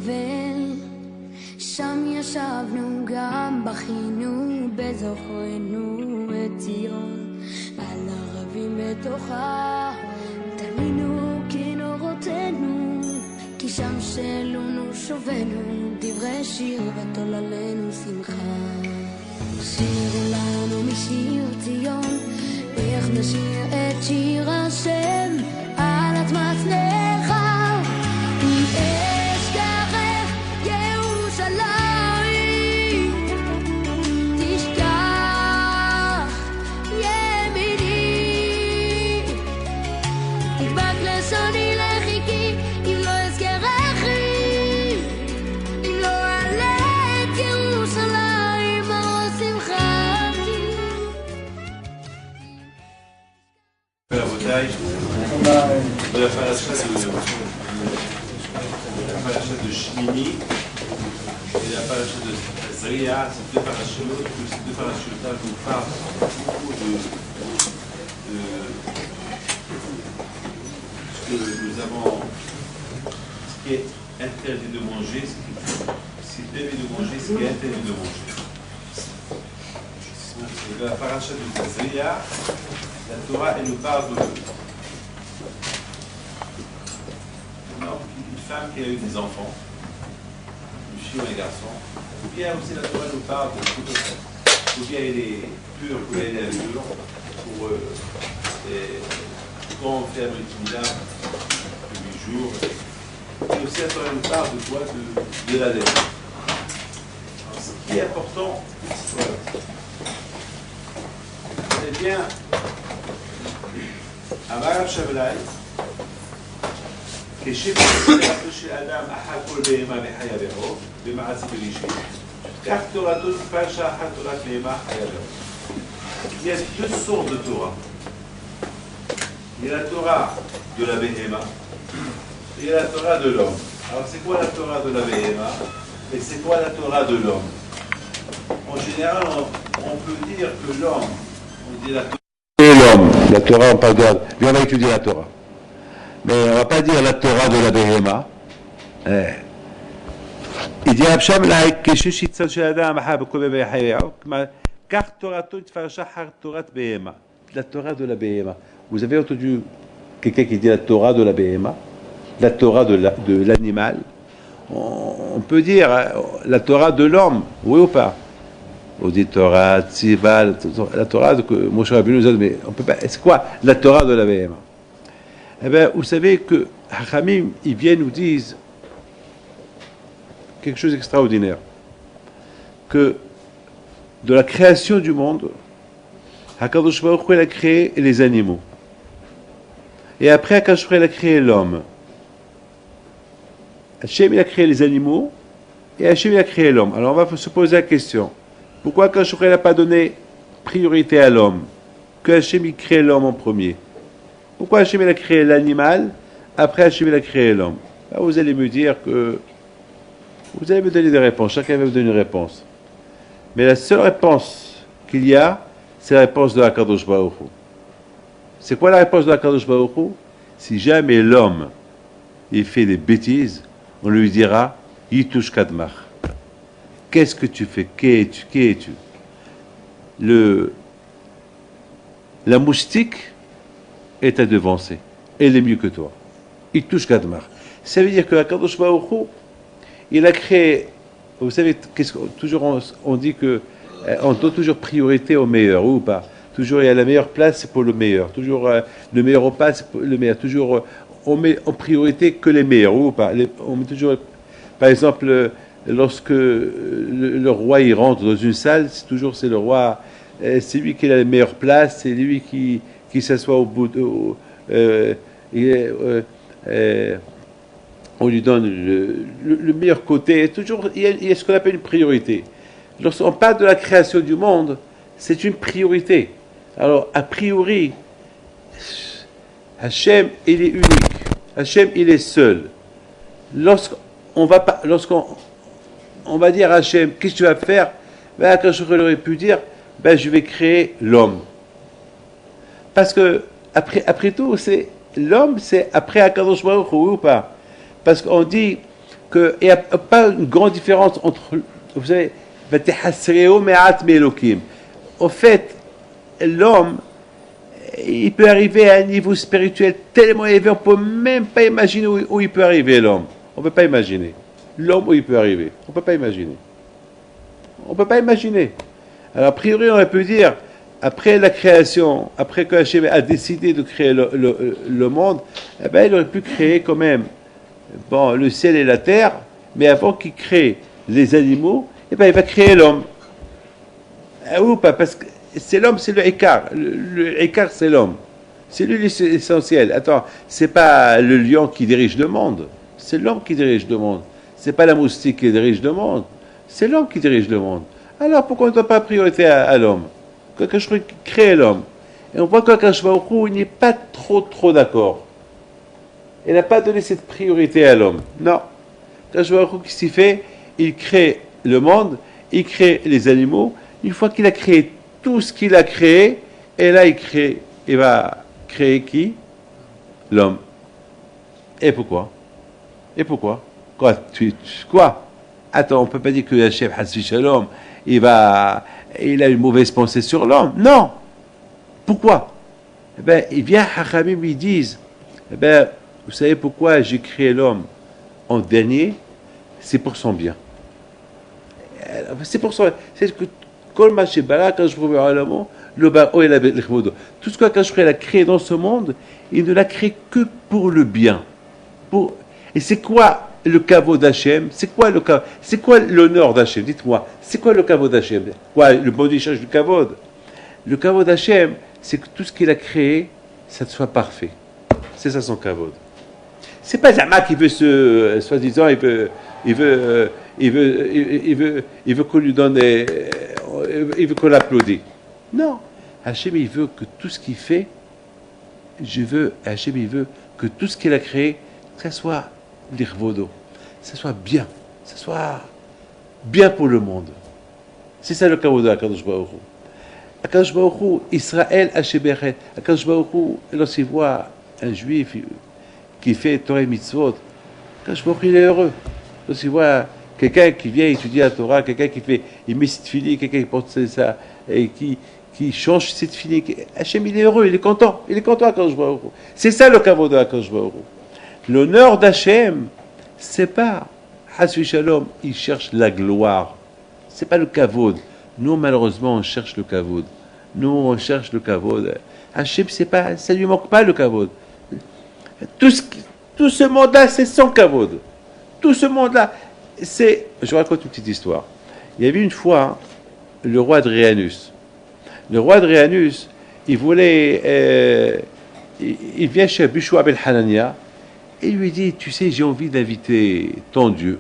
בבל, שם ישבנו גם בכינו בזוכרנו את ציון, על ערבים בתוכה תלינו כנורותינו, כי שם שלונו שובנו דברי שיר ותוללנו שמחה. שירו לנו משיר ציון, איך נשיר את שיר השם על אדמת נחל, עם אש קרב ירושלים תשכח ימיני, תדבק לשוני לחיקי אם לא אזכרכי, אם לא אעלה את ירושלים אור שמחתי. La paracha de Shmini et la paracha de Zria, ces deux parachutes-là nous parlent beaucoup de ce que nous avons, ce qui est interdit de manger, ce qui est permis de manger, ce qui est interdit de manger. Et la paracha de Zria, la Torah, elle nous parle de une femme qui a eu des enfants, une fille ou un garçon, ou bien aussi la Torah nous parle de tout ça, ou bien elle est pure, ou bien elle est impure, pour quand on fait un multimilliard de 8 jours, et aussi la Torah nous parle de quoi, de la dette. Ce qui est important, c'est bien, Amar Shavelai, כשבספר של אדם אחת כל בהמה וחיה בעור, במעשה בראשית, כך תורתו פרשה אחת תורת בהמה חיה בעור. Il y a deux sortes de Torah. Il y a la Torah de la Béhéma et il y a la Torah de l'homme. Alors c'est quoi la Torah de la Béhéma et c'est quoi la Torah de l'homme? En général, on peut dire que l'homme, on dit la Torah de l'homme. La Torah, on parle de... Mais on va étudier la Torah. Mais on ne va pas dire la Torah de la Béhéma. Il dit Absham la Keshushitsa shel Adam Ahab Kobe Behayahu, car Torato Tfarasha Har Torat Béhéma. La Torah de la Béhéma. Vous avez entendu quelqu'un qui dit la Torah de la Béhéma, la Torah de l'animal. On peut dire la Torah de l'homme, oui ou pas? On dit Torah, Tzival, la Torah que Moshe Rabbeinu nous a dit, mais on peut pas. C'est quoi la Torah de la Béhéma? Eh bien, vous savez que Hachamim, ils viennent nous disent quelque chose d'extraordinaire. Que de la création du monde, HaKadosh Baruch Hu a créé les animaux. Et après, HaKadosh Baruch Hu a créé l'homme. Hachem, il a créé les animaux, et Hachem, il a créé l'homme. Alors, on va se poser la question. Pourquoi HaKadosh Baruch Hu n'a pas donné priorité à l'homme? Que Hachem, il crée l'homme en premier. Pourquoi Hachem a créé l'animal, après Hachem a créé l'homme? Là, vous allez me dire que... Vous allez me donner des réponses, chacun va me donner une réponse. Mais la seule réponse qu'il y a, c'est la réponse de HaKadosh Baruch Hu. C'est quoi la réponse de HaKadosh Baruch Hu? Si jamais l'homme il fait des bêtises, on lui dira Yitush Kadmach. Qu'est-ce que tu fais? Qui es-tu? La moustique est à devancer. Elle est mieux que toi. Il touche Kadmar. Ça veut dire que HaKadosh Baruch Hu, il a créé, vous savez, toujours on dit que on donne toujours priorité au meilleur, ou pas? Toujours il y a la meilleure place, c'est pour le meilleur. Toujours le meilleur repas, c'est pour le meilleur. Toujours on met en priorité que les meilleurs, ou pas? On met toujours, par exemple, lorsque le roi il rentre dans une salle, c'est le roi, c'est lui qui a la meilleure place, c'est lui qui s'assoit au bout on lui donne le meilleur côté. Toujours, il y a ce qu'on appelle une priorité. Lorsqu'on parle de la création du monde, c'est une priorité. Alors, a priori, Hachem, il est unique. Hachem, il est seul. Lorsqu'on va dire à Hachem, qu'est-ce que tu vas faire? Ben, quand je aurais pu dire, je vais créer l'homme. Parce que, après tout, l'homme, c'est après HaKadosh Baruch Hu, ou pas? Parce qu'on dit qu'il n'y a pas une grande différence entre, vous savez, au fait, l'homme, il peut arriver à un niveau spirituel tellement élevé, on ne peut même pas imaginer où il peut arriver, l'homme. On ne peut pas imaginer. L'homme, où il peut arriver. On ne peut pas imaginer. On ne peut pas imaginer. Alors, a priori, on peut dire, après la création, après que Hachem a décidé de créer le monde, eh ben, il aurait pu créer quand même bon, le ciel et la terre, mais avant qu'il crée les animaux, eh ben, il va créer l'homme. Ou pas, parce que c'est l'homme, c'est le écart. Le écart, c'est l'homme. C'est lui l'essentiel. Attends, c'est pas le lion qui dirige le monde. C'est l'homme qui dirige le monde. C'est pas la moustique qui dirige le monde. C'est l'homme qui dirige le monde. Alors pourquoi on ne doit pas priorité à l'homme? Quand je crée l'homme. Et on voit que quand je vais au coup, il n'est pas trop d'accord. Il n'a pas donné cette priorité à l'homme. Non. Quand je vais au coup, qu'est-ce qu'il fait? Il crée le monde, il crée les animaux. Une fois qu'il a créé tout ce qu'il a créé, et là il va créer qui? L'homme. Et pourquoi? Et pourquoi? Quoi? Attends, on ne peut pas dire que le chef Hassi Shalom, il a une mauvaise pensée sur l'homme. Non! Pourquoi? Eh bien, il vient, Hachamim, ils disent, eh bien, vous savez pourquoi j'ai créé l'homme en dernier? C'est pour son bien. C'est pour son bien. C'est que, quand je prouve à l'amour, tout ce que Hachamim a créé dans ce monde, il ne l'a créé que pour le bien. Et c'est quoi le kavod d'Hachem? C'est quoi l'honneur d'Hachem? Dites-moi, c'est quoi le kavod d'Hachem? Quoi, le body cherche du kavod? Le kavod d'Hachem, c'est que tout ce qu'il a créé, ça soit parfait. C'est ça son kavod. C'est pas Zama qui veut soi-disant, il veut qu'on lui donne, il veut qu'on l'applaudisse. Non, Hachem, il veut que tout ce qu'il fait, Hachem, il veut que tout ce qu'il a créé, que ça soit l'irvodo, ça soit bien pour le monde. C'est ça le kavod de Akadosh Baruch Hu. Akadosh Baruch Hu, Israël Hasheberet. Akadosh Baruch Hu, lorsqu'il voit un juif qui fait Torah et Mitzvot, Akadosh Baruch Hu, il est heureux. Lorsqu'il voit quelqu'un qui vient étudier la Torah, quelqu'un il met cette filie, quelqu'un qui porte ça, et qui change cette filie, Hachem, il est heureux, il est content Akadosh Baruch Hu. C'est ça le kavod de Akadosh Baruch Hu. L'honneur d'Hachem, c'est pas Hasvi Shalom, il cherche la gloire. C'est pas le kavod. Nous, malheureusement, on cherche le kavod. Nous, on cherche le kavod. Hachem, ça lui manque pas le kavod. Tout ce monde-là, c'est son kavod. Tout ce monde-là, je vous raconte une petite histoire. Il y avait une fois le roi Adrianus. Le roi Adrianus, il voulait, il vient chez Bishua ben Hanania. Et il lui dit, tu sais, j'ai envie d'inviter ton Dieu.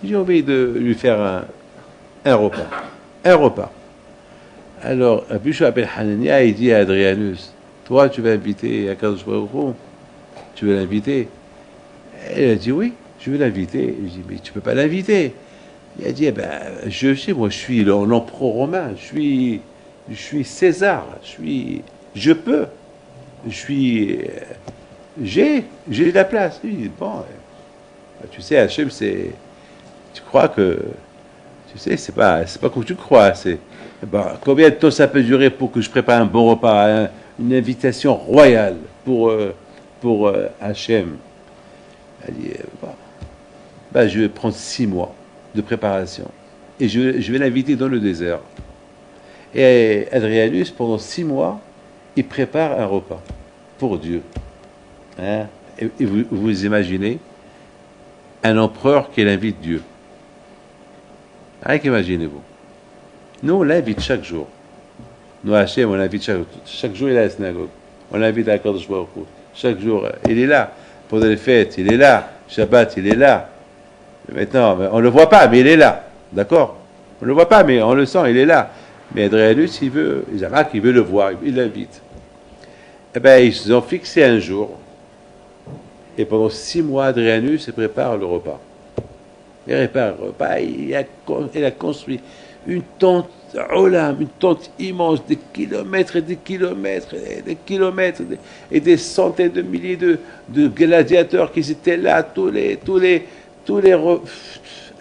J'ai envie de lui faire un repas. Un repas. Alors, Bishua ben Hanania, il dit à Adrianus, toi, tu vas inviter Akadosh Baruch Hu? Tu veux l'inviter? Elle a dit, oui, je veux l'inviter. Il dit, mais tu ne peux pas l'inviter. Il a dit, eh ben, je sais, moi, je suis l'empereur romain, je suis César, je peux. J'ai la place. Il dit, bon, tu sais, Hachem, tu crois que, tu sais, c'est pas comme tu crois. Combien de temps ça peut durer pour que je prépare un bon repas, une invitation royale pour Hachem? Elle dit, je vais prendre 6 mois de préparation et je vais l'inviter dans le désert. Et Adrianus, pendant 6 mois, il prépare un repas pour Dieu. Hein? Et vous imaginez un empereur qui invite Dieu. Rien qu'imaginez-vous. Nous, on l'invite chaque jour. Nous, Hachem, on l'invite chaque jour, il est à la synagogue. On l'invite à Akadosh Baruch Hu. Chaque jour, il est là. Pendant les fêtes, il est là. Shabbat, il est là. Maintenant, on ne le voit pas, mais il est là. D'accord? On ne le voit pas, mais on le sent, il est là. Mais Adrianus, il veut le voir, il l'invite. Eh bien, ils ont fixé un jour. Et pendant 6 mois, Adrianus prépare le repas. Il prépare le repas. Il a construit une tente, une tente immense, des kilomètres et des kilomètres et des kilomètres, et des centaines de milliers de gladiateurs qui étaient là, tous tous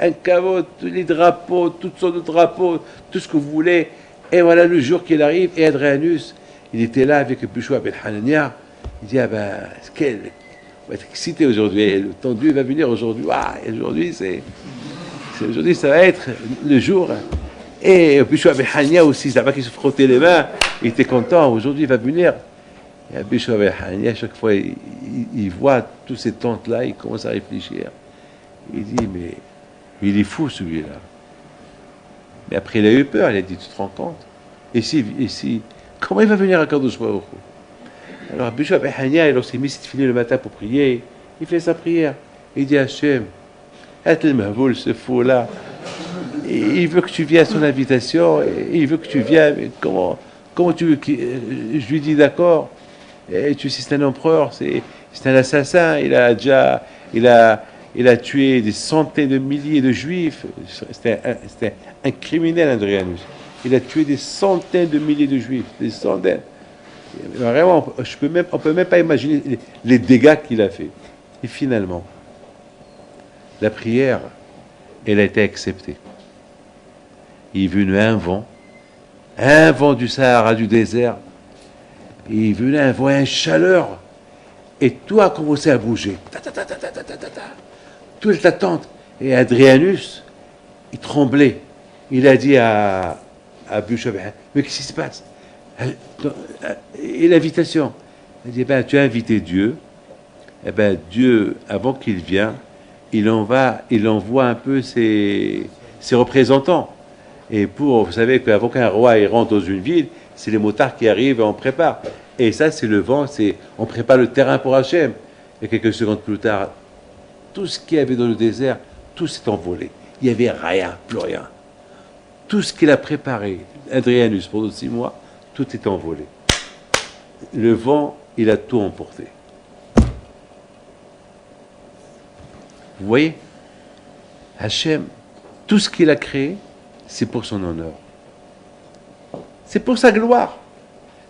un caveau, tous les drapeaux, toutes sortes de drapeaux, tout ce que vous voulez. Et voilà le jour qu'il arrive, et Adrianus, il était là avec Bushwa ben Hanania. Il dit, ah ben, on va être excité aujourd'hui, le temps de Dieu va venir aujourd'hui. Ah, aujourd'hui, aujourd'hui, ça va être le jour. Et Bushwa ben Hanania aussi, ça va qu'il se frottait les mains, il était content, aujourd'hui il va venir. Et Bushwa ben Hanania, à chaque fois, il voit tous ces tentes-là, il commence à réfléchir. Il dit, mais il est fou celui-là. Mais après, il a eu peur, il a dit, tu te rends compte? Et si, comment il va venir à Kadosh Baruch Hu? Alors, Bushwa ben Hanania, lorsqu'il met cette fille le matin pour prier, il fait sa prière. Il dit, Hachem, Atel Mahboul, ce fou-là, il veut que tu viennes à son invitation, il veut que tu viennes, mais comment tu veux que je lui dis d'accord? Et tu sais, c'est un empereur, c'est un assassin, il a tué des centaines de milliers de juifs, c'était un criminel, Adrianus. Il a tué des centaines de milliers de juifs, des centaines. Vraiment, on peut même pas imaginer les dégâts qu'il a fait. Et finalement, la prière, elle a été acceptée. Il est venu un vent du Sahara, du désert. Il est venu un vent, une chaleur. Et tout a commencé à bouger. Toute la tente. Et Adrianus, il tremblait. Il a dit à Bushwa, mais qu'est-ce qui se passe? Et l'invitation. Il a dit, tu as invité Dieu. Eh ben, Dieu, avant qu'il vienne, il envoie un peu ses représentants. Et vous savez qu'avant qu'un roi il rentre dans une ville, c'est les motards qui arrivent et on prépare. Et ça, c'est le vent, on prépare le terrain pour Hachem. Et quelques secondes plus tard, tout ce qu'il y avait dans le désert, tout s'est envolé. Il n'y avait rien, plus rien. Tout ce qu'il a préparé, Adrianus, pendant 6 mois, tout est envolé. Le vent, il a tout emporté. Vous voyez, Hachem, tout ce qu'il a créé, c'est pour son honneur. C'est pour sa gloire.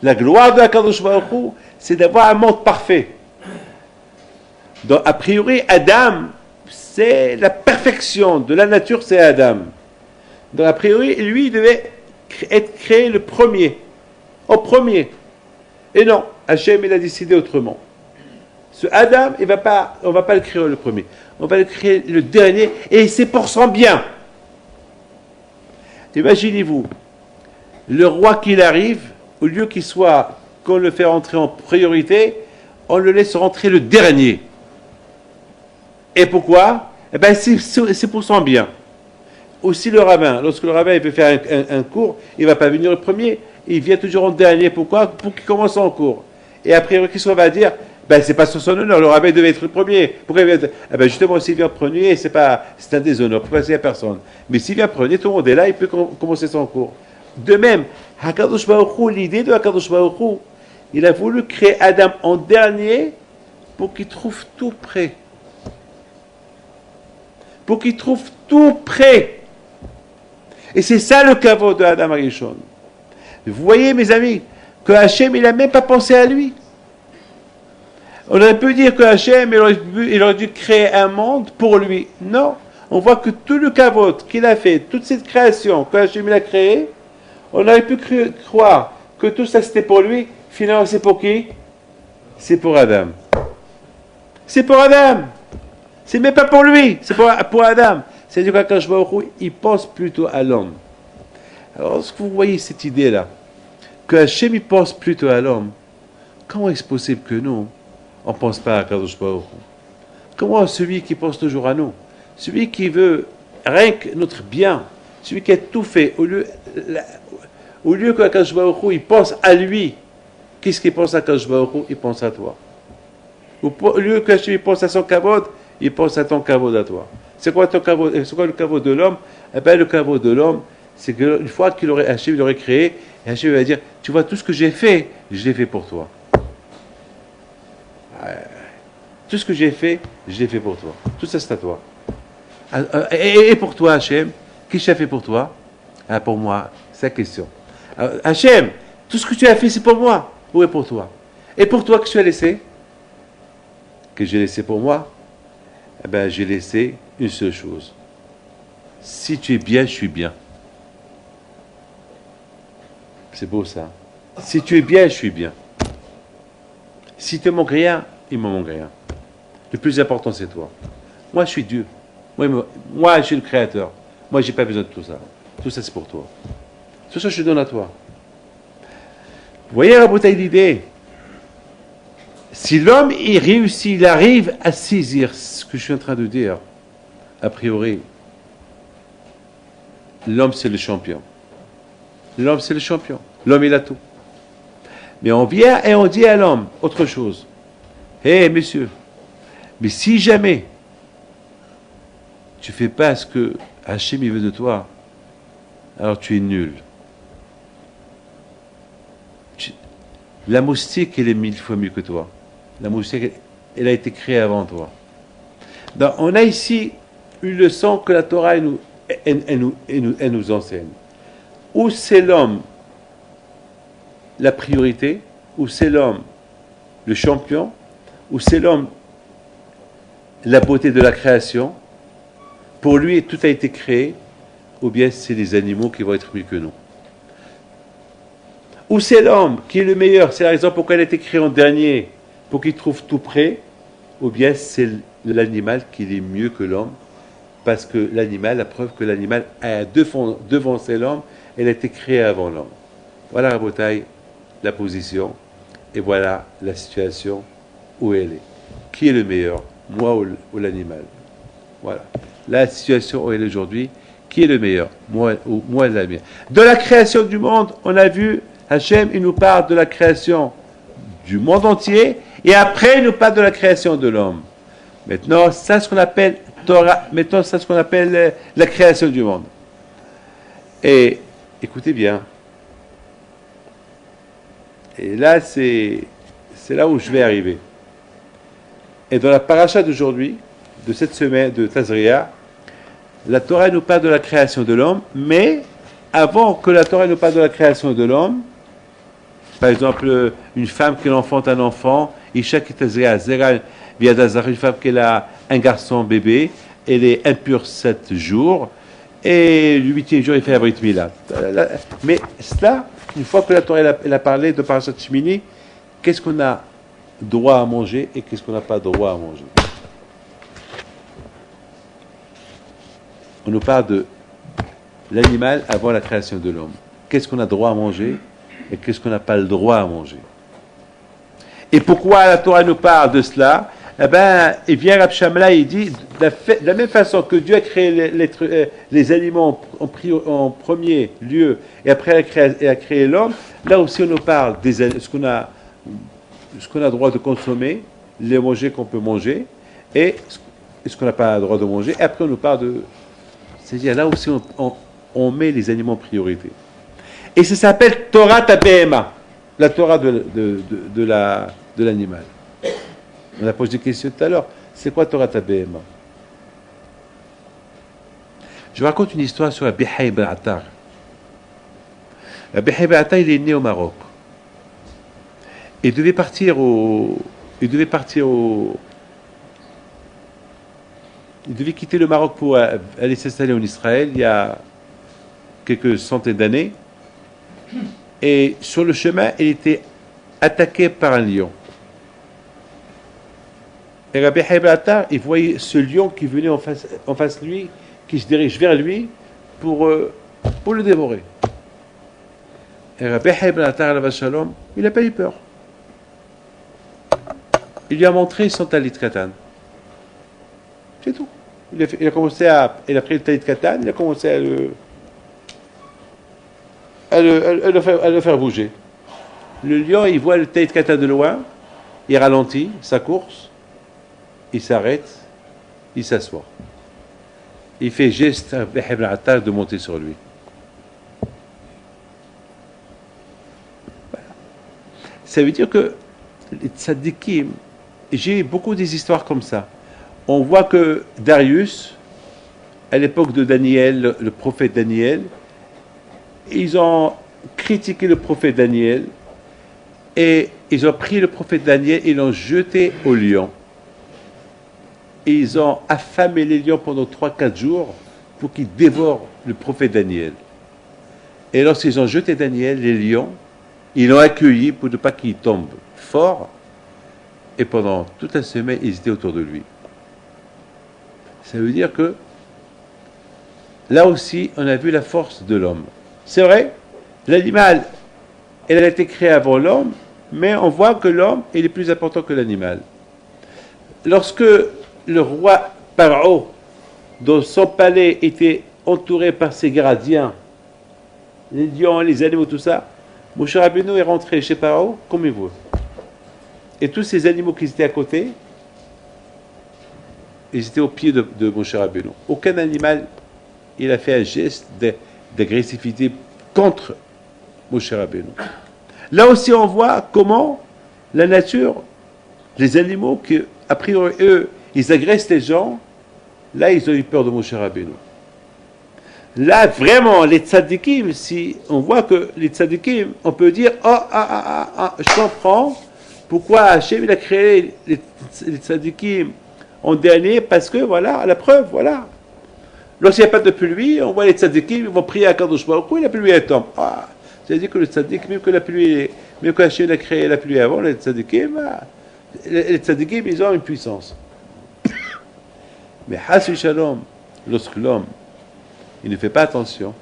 La gloire de Akadosh Baruch Hu, c'est d'avoir un monde parfait. Donc, a priori, Adam, c'est la perfection de la nature, c'est Adam. Donc, a priori, lui, il devait être créé le premier. En premier. Et non, Hachem, il a décidé autrement. Ce Adam, on ne va pas le créer le premier. On va le créer le dernier, et c'est pour son bien. Imaginez-vous, le roi qui arrive, au lieu qu'on le fait rentrer en priorité, on le laisse rentrer le dernier. Et pourquoi? Eh bien, c'est pour son bien. Aussi le rabbin, lorsque le rabbin il veut faire un cours, il ne va pas venir le premier, il vient toujours en dernier. Pourquoi? Pour qu'il commence en cours. Et après, qu'est-ce qu'on va dire? C'est pas sur son honneur, le rabbin devait être le premier. Pourquoi il vient? Justement, s'il vient premier, c'est un déshonneur, pour passer à personne. Mais s'il vient premier, tout le monde est là, il peut commencer son cours. De même, Hakadosh Baruch Hu, l'idée de Hakadosh Baruch Hu, il a voulu créer Adam en dernier pour qu'il trouve tout prêt. Pour qu'il trouve tout prêt. Et c'est ça le caveau de Adam Arishon. Vous voyez, mes amis, que Hachem, il n'a même pas pensé à lui. On aurait pu dire que Hachem, il aurait dû créer un monde pour lui. Non. On voit que tout le kavod qu'il a fait, toute cette création que Hachem il a créée, on aurait pu croire que tout ça c'était pour lui. Finalement, c'est pour qui? C'est pour Adam. C'est pour Adam. C'est même pas pour lui, c'est pour Adam. C'est-à-dire qu'Akadosh Baruch Hu, il pense plutôt à l'homme. Alors, est-ce que vous voyez cette idée-là? Que Hachem, il pense plutôt à l'homme. Comment est-ce possible que nous, on ne pense pas à Akadosh Baruch Hu? Comment celui qui pense toujours à nous, celui qui veut rien que notre bien, celui qui a tout fait, au lieu qu'Akadosh Baruch Hu, il pense à lui, qu'est-ce qu'il pense à Akadosh Baruch Hu? Il pense à toi. Au lieu qu'Hachem pense à son kavod, il pense à ton kavod à toi. C'est quoi le kavod de l'homme? Eh bien, le kavod de l'homme, c'est qu'une fois Hachem l'aurait créé, Hachem va dire, tu vois, tout ce que j'ai fait, je l'ai fait pour toi. Tout ce que j'ai fait, je l'ai fait pour toi. Tout ça, c'est à toi. Et pour toi, Hachem, qu'est-ce que tu as fait pour toi? Pour moi, c'est la question. Hachem, tout ce que tu as fait, c'est pour moi. Ou est pour toi? Et pour toi, que tu as laissé? Que j'ai laissé pour moi? Eh bien, j'ai laissé une seule chose. Si tu es bien, je suis bien. C'est beau ça. Si tu es bien, je suis bien. Si tu ne manques rien, il ne me manque rien. Le plus important, c'est toi. Moi, je suis Dieu. Moi, je suis le Créateur. Moi, je n'ai pas besoin de tout ça. Tout ça, c'est pour toi. Tout ça, je te donne à toi. Vous voyez la bouteille d'idées. Si l'homme, il réussit, il arrive à saisir ce que je suis en train de dire, a priori, l'homme, c'est le champion. L'homme, c'est le champion. L'homme, il a tout. Mais on vient et on dit à l'homme autre chose. Hé, monsieur, mais si jamais tu ne fais pas ce que Hachem il veut de toi, alors tu es nul. La moustique, elle est 1000 fois mieux que toi. La moustique, elle a été créée avant toi. Donc, on a ici une leçon que la Torah elle nous enseigne. Ou c'est l'homme la priorité, ou c'est l'homme le champion, ou c'est l'homme la beauté de la création. Pour lui, tout a été créé, ou bien c'est les animaux qui vont être mieux que nous. Ou c'est l'homme qui est le meilleur, c'est la raison pour laquelle il a été créé en dernier, pour qu'il trouve tout près, ou bien c'est l'animal qui est mieux que l'homme, parce que l'animal, la preuve que l'animal a devancé l'homme, elle a été créée avant l'homme. Voilà la bataille, la position, et voilà la situation où elle est. Qui est le meilleur, moi ou l'animal? Voilà. La situation où elle est aujourd'hui, qui est le meilleur, moi ou l'animal? De la création du monde, on a vu, Hachem, il nous parle de la création du monde entier, et après, il nous parle de la création de l'homme. Maintenant, ça, ce qu'on appelle Torah, maintenant, ça, ce qu'on appelle la création du monde. Et écoutez bien. Et là, c'est là où je vais arriver. Et dans la paracha d'aujourd'hui, de cette semaine de Tazria, la Torah nous parle de la création de l'homme, mais avant que la Torah nous parle de la création de l'homme, par exemple, une femme qui enfante un enfant, Isha qui Tazria, Zera Viadazar, une femme qui a un garçon bébé, elle est impure 7 jours, et le 8e jour, il fait la Brit Mila. Mais cela, une fois que la Torah elle a parlé de Parashat Shmini, qu'est-ce qu'on a droit à manger et qu'est-ce qu'on n'a pas droit à manger? On nous parle de l'animal avant la création de l'homme. Qu'est-ce qu'on a droit à manger et qu'est-ce qu'on n'a pas le droit à manger? Et pourquoi la Torah nous parle de cela? Eh bien, il vient Rab Shamla, il dit, de la même façon que Dieu a créé les animaux en premier lieu, et après il a créé l'homme, là aussi on nous parle de ce qu'on a droit de consommer, les manger qu'on peut manger, et ce qu'on n'a pas le droit de manger, et après on nous parle de... C'est-à-dire là aussi on met les animaux en priorité. Et ça s'appelle Torah Tabehema, la Torah de l'animal. On a posé des questions tout à l'heure. C'est quoi Torah Tabehema? Je vous raconte une histoire sur Rabbi Haïm ben Attar. Rabbi Haïm ben Attar, il est né au Maroc. Il devait partir il devait quitter le Maroc pour aller s'installer en Israël il y a quelques centaines d'années. Et sur le chemin, il était attaqué par un lion. Et Rabbi Haïm ben Attar, il voyait ce lion qui venait en face de lui, qui se dirige vers lui pour le dévorer. Et Rabbi Haïm ben Attar, alayhi shalom, il n'a pas eu peur. Il lui a montré son talit katan. C'est tout. Il a pris le talit katan, il a commencé à le faire bouger. Le lion, il voit le talit katan de loin, il ralentit sa course, il s'arrête, il s'assoit. Il fait geste à Ibn Attar de monter sur lui. Voilà. Ça veut dire que les tzadikim, j'ai beaucoup des histoires comme ça. On voit que Darius, à l'époque de Daniel, le prophète Daniel, ils ont critiqué le prophète Daniel et ils ont pris le prophète Daniel et l'ont jeté au lion. et ils ont affamé les lions pendant 3-4 jours pour qu'ils dévorent le prophète Daniel. Et lorsqu'ils ont jeté Daniel, les lions, ils l'ont accueilli pour ne pas qu'il tombe fort. Et pendant toute la semaine, ils étaient autour de lui. Ça veut dire que là aussi, on a vu la force de l'homme. C'est vrai, l'animal, elle a été créée avant l'homme, mais on voit que l'homme est plus important que l'animal. Lorsque le roi Pharaon, dans son palais, était entouré par ses gardiens, les lions, les animaux, tout ça, Moshe Rabbeinu est rentré chez Pharaon comme il veut. Et tous ces animaux qui étaient à côté, ils étaient au pied de Moshe Rabbeinu. Aucun animal, il a fait un geste d'agressivité contre Moshe Rabbeinu. Là aussi, on voit comment la nature, les animaux, qui, a priori, eux, ils agressent les gens, là, ils ont eu peur de Moshe Rabbeinu. Là, vraiment, les tzadikim, si on voit que les tzadikim, on peut dire, je comprends pourquoi Hachem il a créé les tzadikim en dernier, parce que, voilà, la preuve, voilà. Lorsqu'il n'y a pas de pluie, on voit les tzadikim, ils vont prier à Kadosh Baruch Hu, et la pluie elle tombe. C'est-à-dire que le tzadik, même que la pluie, même que Hachem a créé la pluie avant, les tzadikim, ils ont une puissance. Mais Hasbi Shalom, lorsque l'homme, il ne fait pas attention,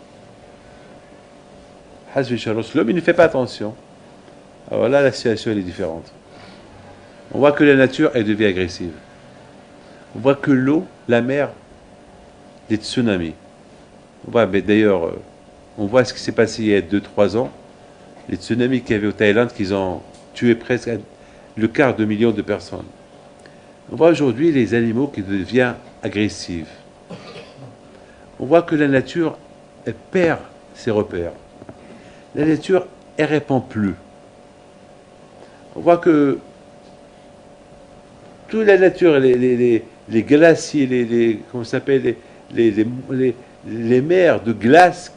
Hasbi Shalom, lorsque l'homme, il ne fait pas attention, alors là, la situation, elle est différente. On voit que la nature, elle devient agressive. On voit que l'eau, la mer, les tsunamis. On voit, mais d'ailleurs, on voit ce qui s'est passé il y a 2-3 ans, les tsunamis qu'il y avait au Thaïlande, qu'ils ont tué presque le quart de million de personnes. On voit aujourd'hui les animaux qui deviennent agressifs. On voit que la nature, elle perd ses repères. La nature, elle ne répond plus. On voit que toute la nature, les glaciers, comment ça s'appelle, les mers de glace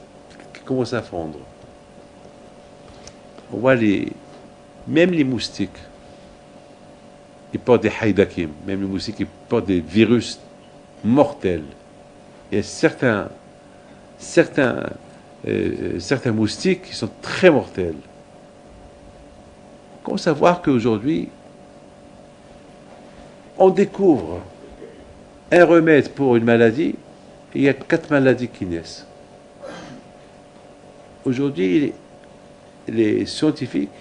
qui commencent à fondre. On voit même les moustiques, ils portent des haïdakim, même les moustiques, ils portent des virus mortels. Il y a certains moustiques qui sont très mortels. Comment savoir qu'aujourd'hui, on découvre un remède pour une maladie, et il y a 4 maladies qui naissent. Aujourd'hui, les scientifiques,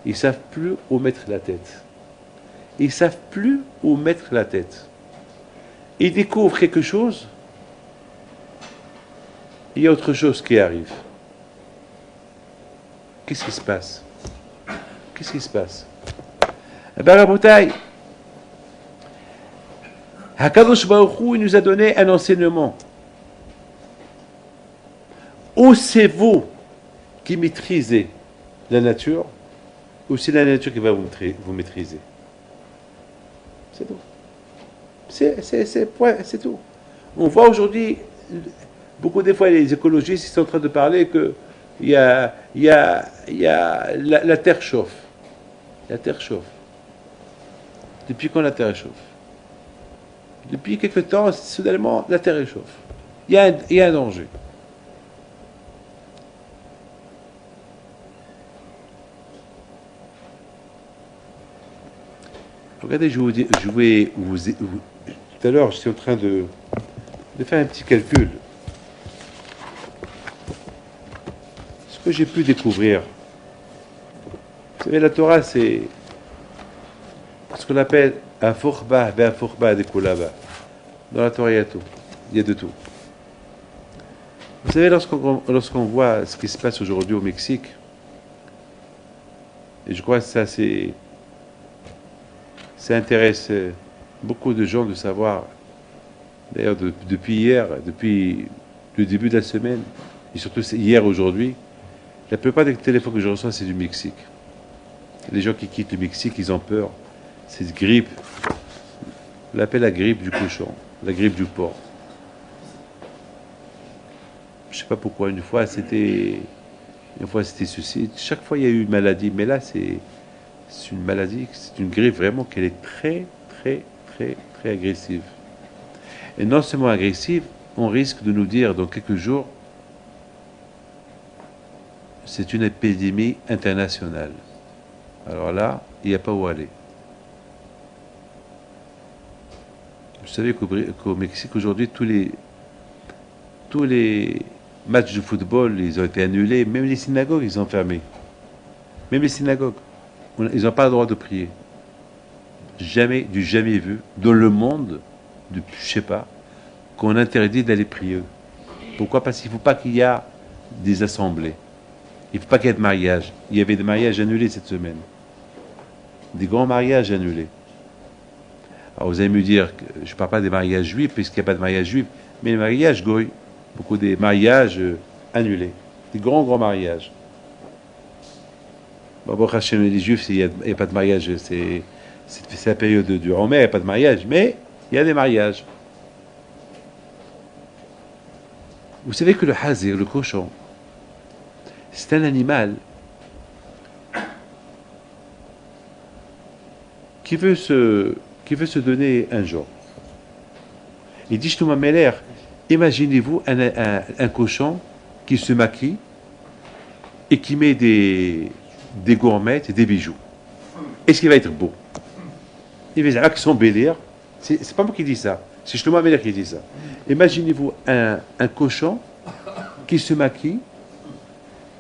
ils ne savent plus où mettre la tête. Ils ne savent plus où mettre la tête. Ils découvrent quelque chose, il y a autre chose qui arrive. Qu'est-ce qui se passe? Qu'est-ce qui se passe? Eh bien, Rabotai, Hakadosh Baruch Hu, il nous a donné un enseignement. Ou c'est vous qui maîtrisez la nature, ou c'est la nature qui va vous maîtriser. C'est tout. C'est tout. On voit aujourd'hui, beaucoup des fois, les écologistes ils sont en train de parler que la Terre chauffe. La Terre chauffe. Depuis quand la Terre chauffe? Depuis quelque temps, soudainement, la Terre chauffe. Il y a un danger. Regardez, tout à l'heure, j'étais en train de faire un petit calcul. Ce que j'ai pu découvrir. Vous savez, la Torah, c'est ce qu'on appelle un fourba, un fourba de kulaba. Dans la Torah, il y a tout. Il y a de tout. Vous savez, lorsqu'on voit ce qui se passe aujourd'hui au Mexique, et je crois que ça intéresse beaucoup de gens de savoir, d'ailleurs depuis hier, depuis le début de la semaine, et surtout hier, aujourd'hui, la plupart des téléphones que je reçois, c'est du Mexique. Les gens qui quittent le Mexique, ils ont peur. C'est une grippe. On l'appelle la grippe du cochon, la grippe du porc. Je ne sais pas pourquoi, une fois c'était ceci. Chaque fois il y a eu une maladie, mais là c'est une maladie, c'est une grippe vraiment qu'elle est très, très, très, très agressive. Et non seulement agressive, on risque de nous dire dans quelques jours, c'est une épidémie internationale. Alors là, il n'y a pas où aller. Vous savez qu'au Mexique, aujourd'hui, tous les matchs de football, ils ont été annulés. Même les synagogues, ils ont fermé. Même les synagogues. Ils n'ont pas le droit de prier. Jamais vu dans le monde, je ne sais pas, qu'on interdit d'aller prier. Pourquoi? Parce qu'il ne faut pas qu'il y ait des assemblées. Il ne faut pas qu'il y ait de mariage. Il y avait des mariages annulés cette semaine. Des grands mariages annulés. Alors vous allez me dire que je ne parle pas des mariages juifs, puisqu'il n'y a pas de mariage juif, mais les mariages goy, beaucoup des mariages annulés. Des grands mariages. Bon, Hachem, les juifs, il n'y a pas de mariage, c'est la période du Romain, il n'y a pas de mariage, mais il y a des mariages. Vous savez que le hazir, le cochon, c'est un animal qui veut se donner un genre. Il dit, Shlomo Meler, imaginez-vous un cochon qui se maquille et qui met des gourmettes et des bijoux. Est-ce qu'il va être beau? Il va avec son bélier. C'est pas moi qui dis ça, c'est Shlomo Meler qui dit ça. Imaginez-vous un cochon qui se maquille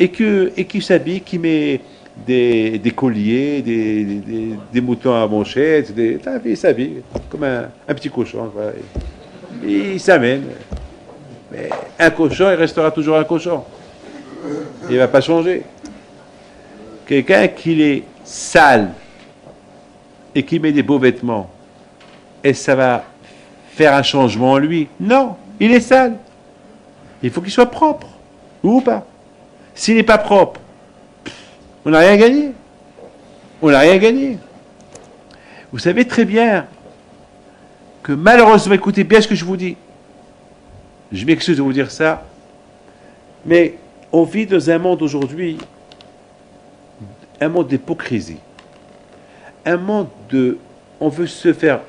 et qui s'habille, qui met des colliers, des moutons à manchettes, il s'habille comme un petit cochon. Voilà. Il s'amène. Mais un cochon, il restera toujours un cochon. Il ne va pas changer. Quelqu'un qui est sale et qui met des beaux vêtements, et ça va faire un changement en lui? Non, il est sale. Il faut qu'il soit propre. Ou pas. S'il n'est pas propre, on n'a rien gagné. On n'a rien gagné. Vous savez très bien que malheureusement, écoutez bien ce que je vous dis. Je m'excuse de vous dire ça, mais on vit dans un monde aujourd'hui, un monde d'hypocrisie. Un monde de... On veut se faire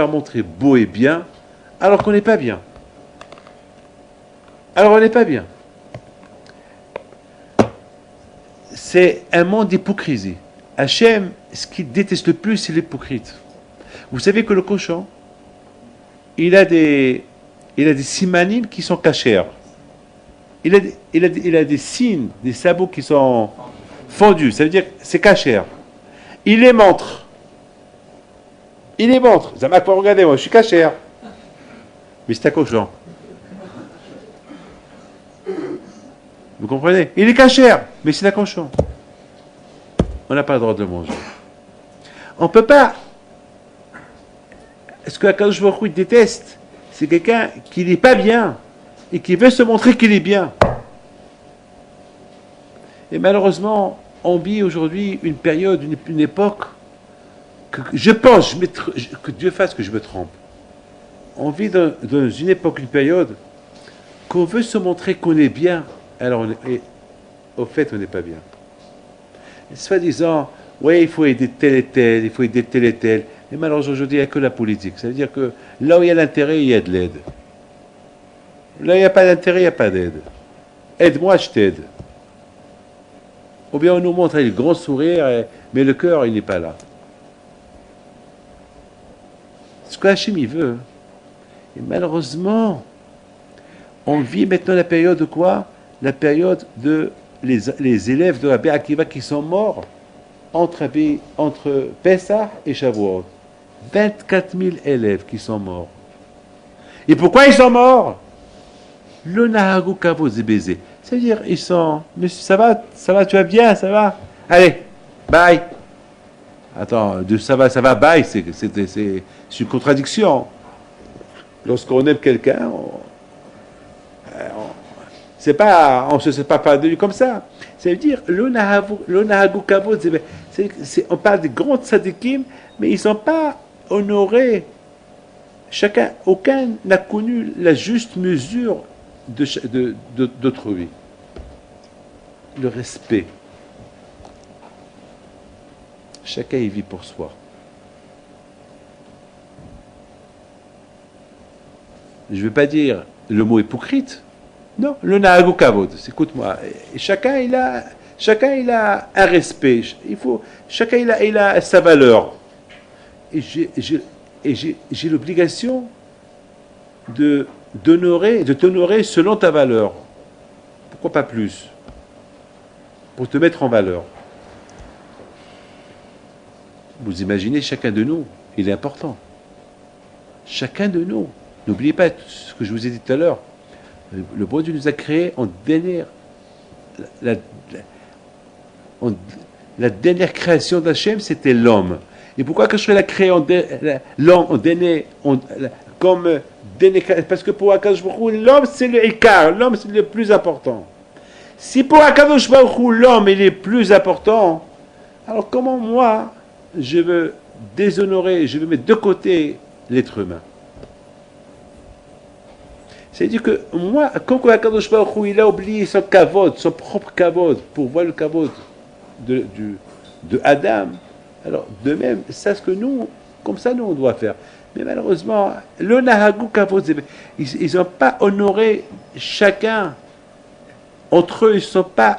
montrer beau et bien, alors qu'on n'est pas bien. Alors on n'est pas bien. C'est un monde d'hypocrisie. Hachem, ce qu'il déteste le plus, c'est l'hypocrite. Vous savez que le cochon, il a des simanim qui sont cachers. Il a des signes, des sabots qui sont fondus. Ça veut dire que c'est cachère. Il les montre. Il les montre. Ça m'a pas regardé, moi, je suis cachère. Mais c'est un cochon. Vous comprenez? Il est cachère, mais c'est un cochon. On n'a pas le droit de le manger. On ne peut pas. Ce que Akadosh Baruch Hu déteste, c'est quelqu'un qui n'est pas bien et qui veut se montrer qu'il est bien. Et malheureusement, on vit aujourd'hui une période, une époque que je pense, que Dieu fasse que je me trompe. On vit dans une époque, une période qu'on veut se montrer qu'on est bien, alors au fait, on n'est pas bien. Soi-disant, oui, il faut aider tel et tel, il faut aider tel et tel. Mais malheureusement, aujourd'hui, il n'y a que la politique. Ça veut dire que là où il y a l'intérêt, il y a de l'aide. Là où il n'y a pas d'intérêt, il n'y a pas d'aide. Aide-moi, je t'aide. Ou bien on nous montre le grand sourire, mais le cœur, il n'est pas là. Ce que Hachem, il veut. Et malheureusement, on vit maintenant la période de quoi? La période de les élèves de Rabbi Akiva qui sont morts entre Pessah et Shavuot. 24 000 élèves qui sont morts. Et pourquoi ils sont morts? Le Nahagu Kavod Zebeze. C'est-à-dire, ils sont... Mais ça va, tu vas bien, ça va? Allez, bye. Attends, ça va, bye, c'est une contradiction. Lorsqu'on aime quelqu'un, on ne se sépare pas de lui comme ça. Ça veut dire, le Nahagu Kavod, on parle des grands tzadikim, mais ils ne sont pas honorés. Aucun n'a connu la juste mesure d'autrui. Le respect. Chacun y vit pour soi. je ne vais pas dire le mot hypocrite. Non, le nahagu kavod. Écoute-moi, chacun il a un respect. Chacun il a sa valeur. Et j'ai l'obligation de t'honorer selon ta valeur. Pourquoi pas plus? Pour te mettre en valeur. Vous imaginez, chacun de nous, il est important. Chacun de nous. N'oubliez pas ce que je vous ai dit tout à l'heure. Le bon Dieu nous a créés en dernière. La dernière création d'Hachem, c'était l'homme. Et pourquoi que je l'a créé l'homme en dernier, comme dernier, parce que pour Akadosh Baruch Hu, l'homme c'est le écart, l'homme c'est le plus important. Si pour Akadosh Baruch Hu, l'homme il est plus important, alors comment moi je veux déshonorer, je veux mettre de côté l'être humain? C'est-à-dire que moi, quand Akadosh Baruch Hu, il a oublié son kavod, son propre kavod, pour voir le kavod de Adam, alors de même, c'est ce que nous, comme ça nous on doit faire. Mais malheureusement, le nahagu kavod, ils n'ont pas honoré chacun, entre eux, ils ne sont pas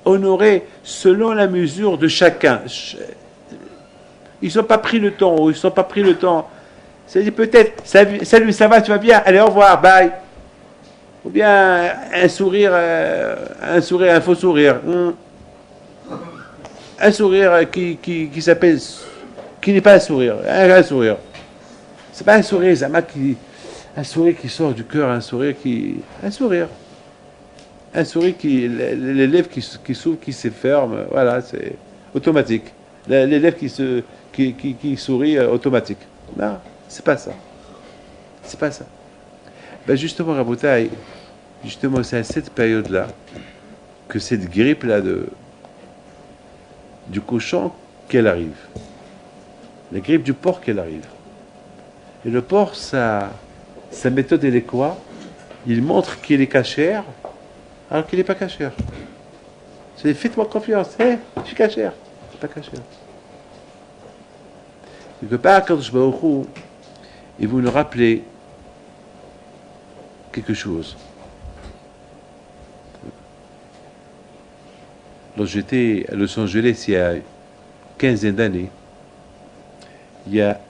honorés selon la mesure de chacun. Ils n'ont pas pris le temps, ou ils n'ont pas pris le temps. C'est-à-dire peut-être, salut, ça va, tu vas bien, allez, au revoir, bye. Ou bien un sourire, un faux sourire. Un sourire qui s'appelle, qui n'est pas un sourire, un sourire. C'est pas un sourire, un sourire qui sort du cœur, un sourire qui les lèvres qui s'ouvrent, qui se ferment, voilà, c'est automatique. Les lèvres qui sourient automatique. Non, c'est pas ça. C'est pas ça. Ben justement, Rabotai, justement, c'est à cette période-là que cette grippe-là du cochon qu'elle arrive. La grippe du porc qu'elle arrive. Et le porc, sa méthode, elle est quoi? Il montre qu'il est cachère, alors qu'il n'est pas cachère. C'est faites-moi confiance, je suis cachère. Pas cachère. Quelque part, quand je vais au Baruch Hu, et vous nous rappelez quelque chose. Lorsque j'étais à Los Angeles il y a une quinzaine d'années, il y a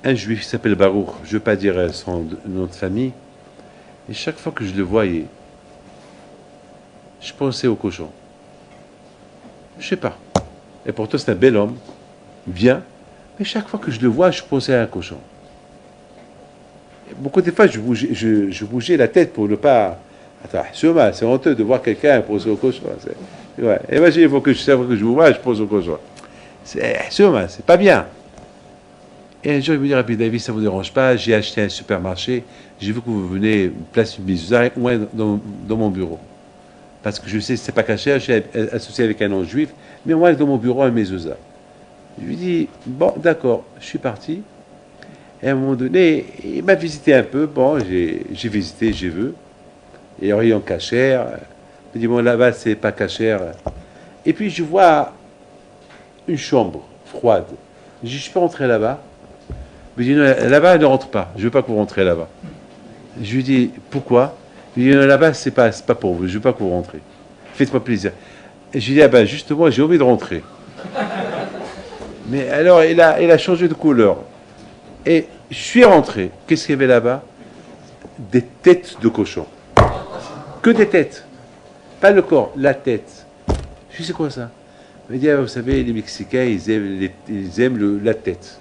un juif qui s'appelle Baruch, je ne veux pas dire son nom de famille, et chaque fois que je le voyais, je pensais au cochon. Je ne sais pas. Et pourtant c'est un bel homme, bien, mais chaque fois que je le vois, je pensais à un cochon. Beaucoup de fois, je bougeais la tête pour ne pas... Attends, c'est honteux de voir quelqu'un penser au cochon. Ouais. Imaginez, il faut que je vous vois, je pense au cochon. C'est pas bien. Et un jour, il me dit, Rabbi David, ça ne vous dérange pas, j'ai acheté un supermarché, j'ai vu que vous venez placer une mezouza dans mon bureau. Parce que je sais que ce n'est pas caché, je suis associé avec un nom juif, mais moi, dans mon bureau, un mezouza. Je lui dis, bon, d'accord, je suis parti. Et à un moment donné, il m'a visité un peu. Bon, j'ai visité, j'ai vu. Et rayon cachère. Il me dit, bon, là-bas, c'est pas cachère. Et puis, je vois une chambre froide. Je dis, je peux rentrer là-bas? Il me dit, non, là-bas, ne rentre pas. Je veux pas que vous rentrez là-bas. Je lui dis, pourquoi? Il me dit, non, là-bas, c'est pas pour vous. Je veux pas que vous rentrez. Faites-moi plaisir. Et je lui dis, ah ben, justement, j'ai envie de rentrer. Mais alors, il a changé de couleur. Et je suis rentré. Qu'est-ce qu'il y avait là-bas? Des têtes de cochon. Que des têtes. Pas le corps, la tête. Je dis, c'est quoi ça? Il me dit, ah, vous savez, les Mexicains, ils aiment la tête.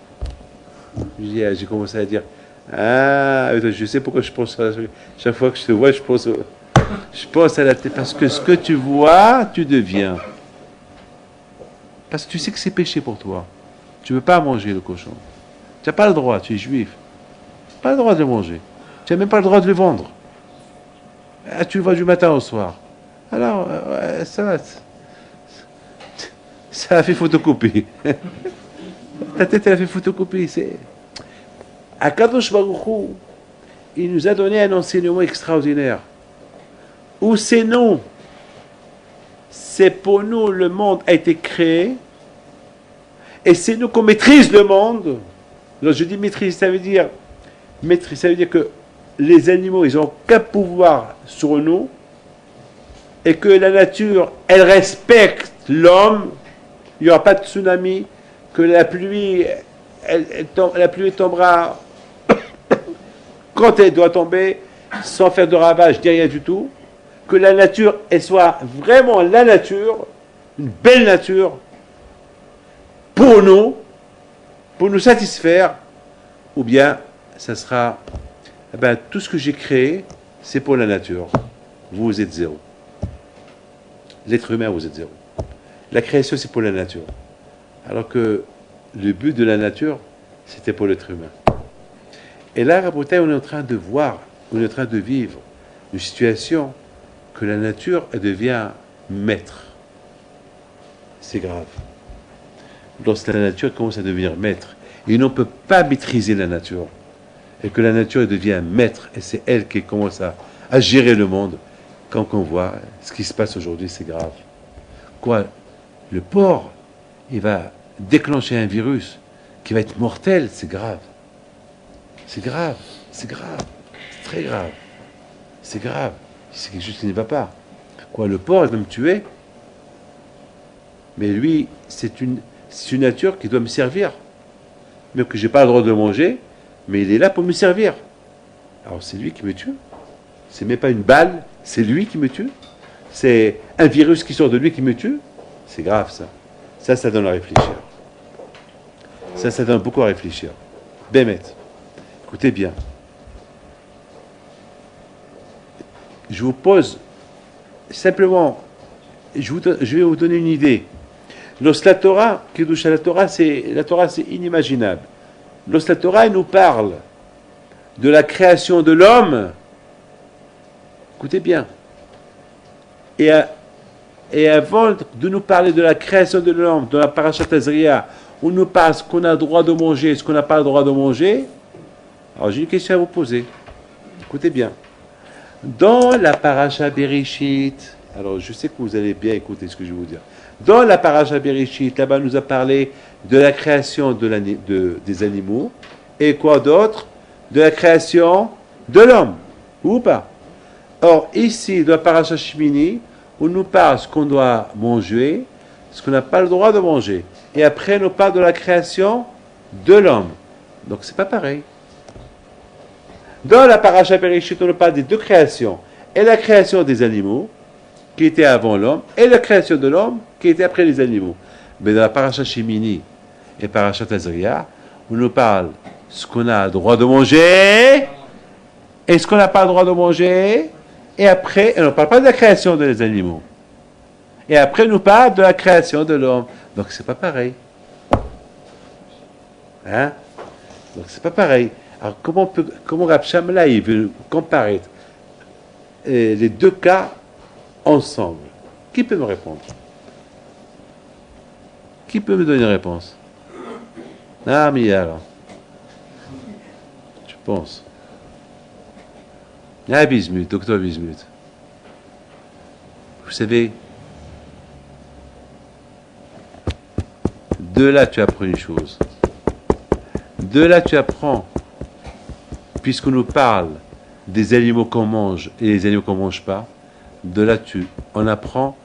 J'ai commencé à dire, ah, je sais pourquoi je pense à ça. Chaque fois que je te vois, je pense à la tête. Parce que ce que tu vois, tu deviens. Parce que tu sais que c'est péché pour toi. Tu ne veux pas manger le cochon. Tu n'as pas le droit, tu es juif. Pas le droit de le manger. Tu n'as même pas le droit de le vendre. Ah, tu le vois du matin au soir. Alors, ça a fait photocopie. Ta tête, elle a fait photocopie. Akadosh Baruch Hu, il nous a donné un enseignement extraordinaire. Où c'est nous. C'est pour nous, le monde a été créé. Et c'est nous qu'on maîtrise le monde. Alors je dis maîtrise, ça veut dire que les animaux, ils n'ont qu'un pouvoir sur nous, et que la nature, elle respecte l'homme, il n'y aura pas de tsunami, que la pluie, la pluie tombera quand elle doit tomber, sans faire de ravages, ni rien du tout, que la nature, elle soit vraiment la nature, une belle nature, pour nous satisfaire, ou bien ça sera, eh ben, tout ce que j'ai créé, c'est pour la nature. Vous êtes zéro. L'être humain, vous êtes zéro. La création, c'est pour la nature. Alors que le but de la nature, c'était pour l'être humain. Et là, Rabotai, on est en train de voir, on est en train de vivre une situation que la nature, elle devient maître. C'est grave. Lorsque la nature commence à devenir maître, et on ne peut pas maîtriser la nature, et que la nature elle devient maître, et c'est elle qui commence à gérer le monde, quand on voit ce qui se passe aujourd'hui, c'est grave. Quoi? Le porc, il va déclencher un virus qui va être mortel, c'est grave. C'est grave, c'est grave, c'est très grave. C'est grave, c'est quelque chose qui ne va pas. Quoi, le porc, il va me tuer, mais lui, c'est une nature qui doit me servir. Même que je n'ai pas le droit de le manger, mais il est là pour me servir. Alors c'est lui qui me tue. C'est même pas une balle, c'est lui qui me tue. C'est un virus qui sort de lui qui me tue. C'est grave ça. Ça donne à réfléchir. Ça donne beaucoup à réfléchir. Bémet, écoutez bien. Je vous pose simplement, je vais vous donner une idée. Lorsque la Torah, Kiddush la Torah c'est inimaginable. Lorsque la Torah elle nous parle de la création de l'homme, écoutez bien, et avant de nous parler de la création de l'homme, dans la Parashat Azria, on nous parle ce qu'on a le droit de manger et ce qu'on n'a pas le droit de manger, alors j'ai une question à vous poser. Écoutez bien. Dans la Parashat Bereshit, alors je sais que vous allez bien écouter ce que je vais vous dire. Dans la Parashat Bereshit, là-bas, nous a parlé de la création des animaux. Et quoi d'autre? De la création de l'homme. Ou pas? Or, ici, dans la Parashat Shmini, on nous parle ce qu'on doit manger, ce qu'on n'a pas le droit de manger. Et après, on nous parle de la création de l'homme. Donc, c'est pas pareil. Dans la Parashat Bereshit, on nous parle des deux créations. Et la création des animaux, qui était avant l'homme, et la création de l'homme, qui était après les animaux. Mais dans la Parashat Shemini et Parashat Azria, on nous parle ce qu'on a le droit de manger, et ce qu'on n'a pas le droit de manger, et après, on ne parle pas de la création des animaux. Et après, on nous parle de la création de l'homme. Donc, c'est pas pareil. Hein? Donc, c'est pas pareil. Alors, comment Rav Shamla, il veut comparer les deux cas ensemble? Qui peut me répondre? Qui peut me donner une réponse? Ah, mais alors. Je pense. Ah, Bismuth, docteur Bismuth. Vous savez, de là tu apprends une chose. De là tu apprends, puisqu'on nous parle des animaux qu'on mange et des animaux qu'on ne mange pas, de là on apprend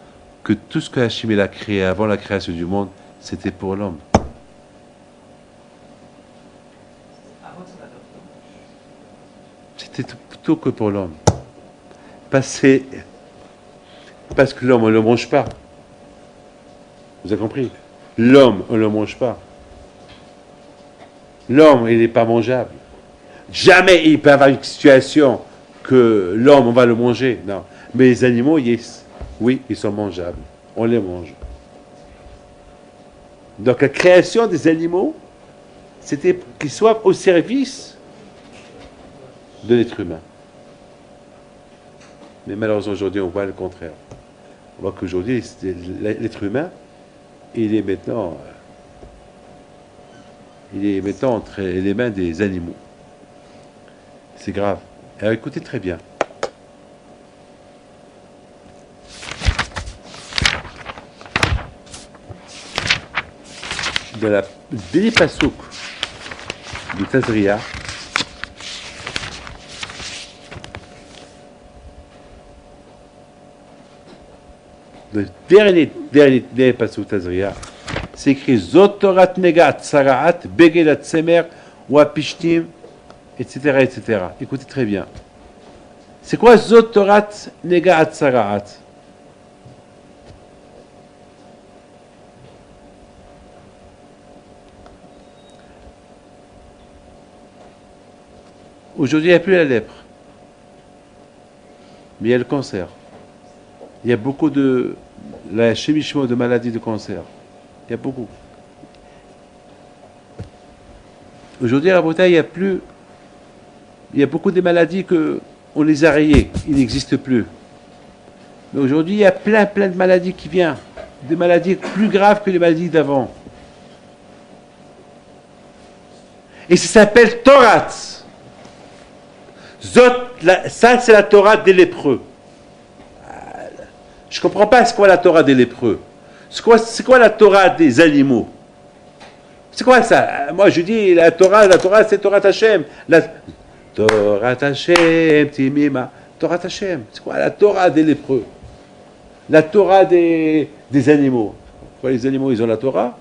que tout ce que Hachim a créé avant la création du monde, c'était pour l'homme. C'était plutôt que pour l'homme. Parce que l'homme, on ne le mange pas. Vous avez compris? L'homme, on ne le mange pas. L'homme, il n'est pas mangeable. Jamais il peut y avoir une situation que l'homme, on va le manger. Non. Mais les animaux, oui, ils sont mangeables. On les mange. Donc la création des animaux, c'était qu'ils soient au service de l'être humain. Mais malheureusement, aujourd'hui, on voit le contraire. On voit qu'aujourd'hui, l'être humain, il est maintenant entre les mains des animaux. C'est grave. Alors écoutez très bien. Dans la dernier passouk du Tazria, le dernier passage Tazria, c'est écrit Zotorat Negat Saraat, Begedat Semer, Wapishtim, etc., etc. Écoutez très bien. C'est quoi Zotorat Negat Saraat? Aujourd'hui, il n'y a plus la lèpre, mais il y a le cancer. Il y a beaucoup de la chimichement de maladies de cancer. Il y a beaucoup. Aujourd'hui, à la Bretagne, il y a plus. Il y a beaucoup de maladies que on les a rayées. Ils n'existent plus. Mais aujourd'hui, il y a plein de maladies qui viennent. Des maladies plus graves que les maladies d'avant. Et ça s'appelle Torah. Ça, c'est la Torah des lépreux. Je ne comprends pas c'est quoi la Torah des lépreux. C'est quoi la Torah des animaux? C'est quoi ça? Moi, je dis, la Torah, c'est Torah Hashem. Torah Hashem, Timima. Torah Hashem. C'est quoi la Torah des lépreux? La Torah des animaux. Quoi, les animaux, ils ont la Torah?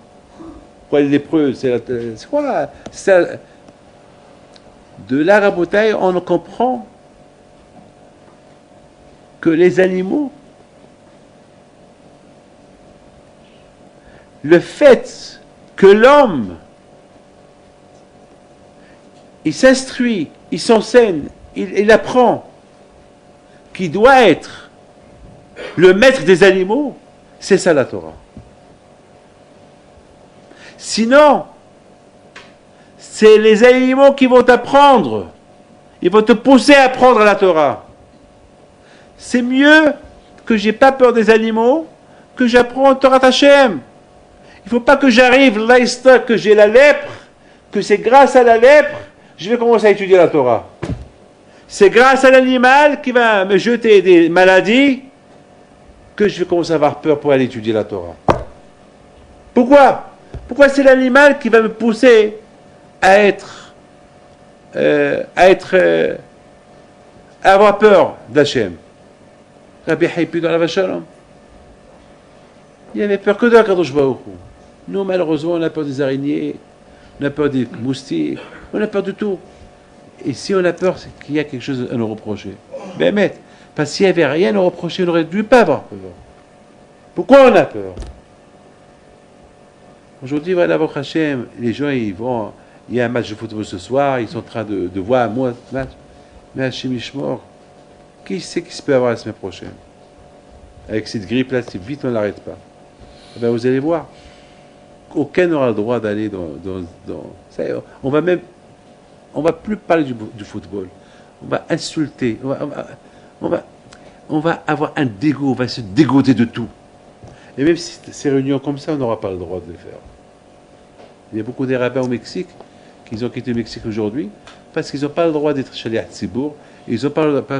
Quoi, les lépreux, c'est quoi? De l'Arabotaï, on comprend que les animaux, le fait que l'homme, il s'instruit, il s'enseigne, il apprend qu'il doit être le maître des animaux, c'est ça la Torah. Sinon, c'est les animaux qui vont t'apprendre. Ils vont te pousser à apprendre la Torah. C'est mieux que j'ai pas peur des animaux, que j'apprends Torah Hashem. Il ne faut pas que j'arrive là, que j'ai la lèpre, que c'est grâce à la lèpre, je vais commencer à étudier la Torah. C'est grâce à l'animal qui va me jeter des maladies que je vais commencer à avoir peur pour aller étudier la Torah. Pourquoi? Pourquoi c'est l'animal qui va me pousser à avoir peur d'Hachem? Rabbi Haipi dans la Vachalom, il avait peur que de la Kadosh Baruch Hu. Nous, malheureusement, on a peur des araignées, on a peur des moustiques, on a peur de tout. Et si on a peur, c'est qu'il y a quelque chose à nous reprocher. Ben, parce qu'il n'y avait rien à nous reprocher, on n'aurait dû pas avoir peur. Pourquoi on a peur? Aujourd'hui, voilà, Baruch Hashem, les gens, ils vont, il y a un match de football ce soir, ils sont en train de voir un match. Mais Hachem Ishmor, qui sait qui se peut avoir la semaine prochaine? Avec cette grippe-là, si vite on ne l'arrête pas. Eh bien, vous allez voir. Aucun n'aura le droit d'aller ça, on va plus parler du football. On va insulter. On va avoir un dégoût. On va se dégoûter de tout. Et même si ces réunions comme ça, on n'aura pas le droit de les faire. Il y a beaucoup des rabbins au Mexique qui ont quitté le Mexique aujourd'hui parce qu'ils n'ont pas le droit d'être chez les Hatzibour.